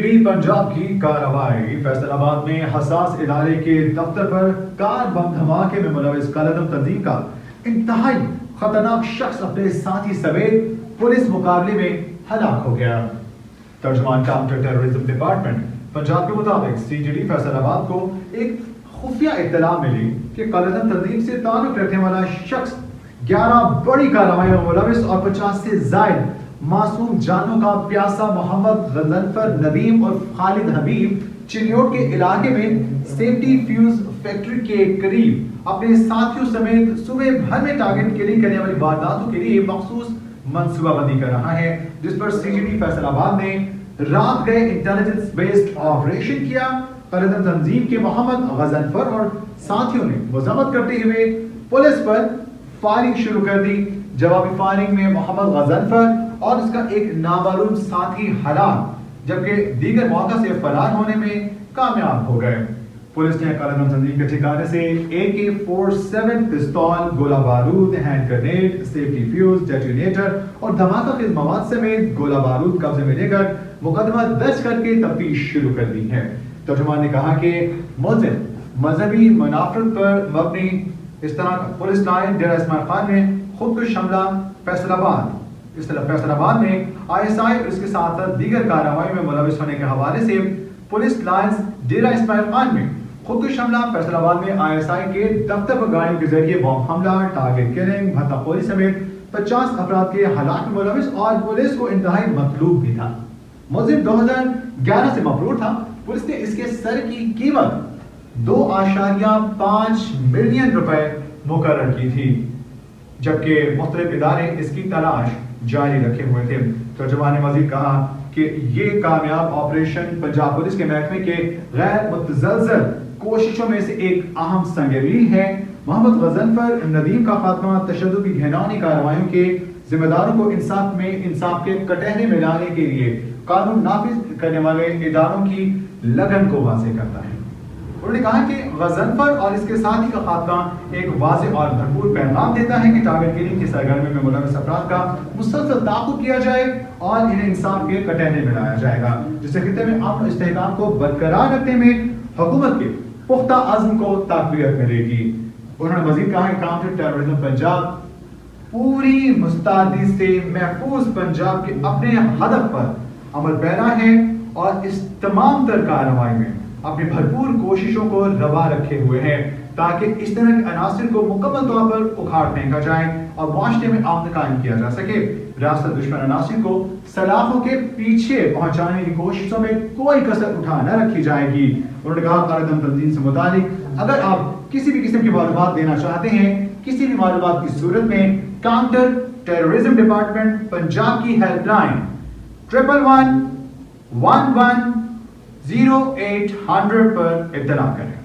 D Punjab की कार्रवाई। फैसलाबाद में हसास इदारे के दफ्तर पर कार बम धमाके में मुलविस कालेदम तंजीम का इंतहाई खतरनाक शख्स अपने साथी समेत पुलिस मुकाबले में हलाक हो गया। तर्जुमान काउंटर टेररिज्म डिपार्टमेंट पंजाब के मुताबिक CGD फैसलाबाद को एक खुफिया इत्तला मिली कि कालेदम तंजीम से ताल्लुक रखने वाला शख्स 11 बड़ी कार्रवाइयों में मुलविस और 50 से जायद मासूम जानों का प्यासा मोहम्मद गजनफर नदीम और खालिद हबीब चिन्योट के इलाके में सेफ्टी फ्यूज फैक्ट्री के करीब अपने साथियों समेत सुबह भर में टारगेट किलिंग करने वाली वारदातों के लिए मखसूस मंसूबाबंदी कर रहा है, जिस पर CGD फैसलाबाद ने रात गए इंटेलिजेंस बेस्ड ऑपरेशन किया। कालेदम तंजीम के मोहम्मद गजनफर और साथियों ने मजम्मत करते हुए पुलिस पर फायरिंग शुरू कर दी। जवाबी फायरिंग में मोहम्मद गजनफर और उसका एक नामालूम साथी हलाक, जबकि दीगर मौका से फरार होने में कामयाब हो गए। पुलिस ने कालेदम तंजीम के ठिकाने से AK-47 पिस्तौल, गोला बारूद, hand grenade, safety fuse, detonator और धमाका खेज मवाद समेत गोला बारूद कब्जे में लेकर मुकदमा दर्ज करके तफ्तीश शुरू कर दी है। तर्जुमान ने कहा कि मुल्ज़िम मजहबी मुनाफरत पर मबनी इस तरह पुलिस लाइन डेरा इस्माइल खान में खुदकुश हमला फैसलाबाद में ISI और इसके साथ साथ दीगर कार्रवाई में मुलविस होने के हवाले से पुलिस लाइन्स डेरा इस्माइल खान में खुदकुश हमला, फैसलाबाद में ISI के दफ्तर पर गाड़ियों के जरिए बम हमला, टारगेट किलिंग, भत्ताखोरी समेत 50 अफराद के हलाक में मुलविस और पुलिस को इंतहाई मतलूब भी था। मुल्ज़िम 2011 से मफरूर था। पुलिस ने इसके सर की कीमत 2.5 मिलियन रुपए मुकर्रर की थी, जबकि मुख्तलिफ इदारे इसकी तलाश जारी रखे हुए थे। तर्जुमान ने मजीद कहा कि ये कामयाब ऑपरेशन पंजाब पुलिस के महकमे के गैर मुतज़लज़ल कोशिशों में से एक अहम संग-ए-मील है। मोहम्मद गजनफर नदीम का खात्मा, तशद्दुद की घिनौनी कार्रवाइयों के जिम्मेदारों को इंसाफ के कटहरे में लाने के लिए कानून नाफिज करने वाले इदारों की लगन को वाज़ेह करता है। उन्होंने कहा कि गजनफर और इसके साथी का खात्मा एक वाज़ेह और भरपूर पैगाम देता है कि टारगेट किलिंग की सरगर्मी में मुलविस अफराद का मुसलसल ताक़ुब किया जाए और इन्हें इंसाफ के कटहरे में लाया जाएगा, जिससे खित्ते में अमन और इस्तेहकाम को बरकरार रखने में हुकूमत के पुख्ता अज़्म को तक़वियत मिलेगी। उन्होंने मज़ीद कहा कि काउंटर टेररिज्म पंजाब पूरी मुस्तैदी से महफूज पंजाब के अपने हदफ पर अमल पैरा है और इस तमाम तर कार्रवाई में अपनी भरपूर कोशिशों को रवा रखे हुए हैं ताकि इस तरह के अनासिर को मुकम्मल तौर पर उखाड़ फेंका जाए और मुआशरे में अमन कायम किया जा सके। रियासत दुश्मन अनासिर को सलाखों के पीछे पहुंचाने की कोशिशों में कोई कसर उठा न रखी जाएगी। उन्होंने कहा कालेदम तंजीम से मुतालिक अगर आप किसी भी किस्म की मालूमात देना चाहते हैं, किसी भी मालूमात की सूरत में काउंटर टेररिज्म डिपार्टमेंट पंजाब की हेल्पलाइन 111 11 0800 पर इत्तला करें।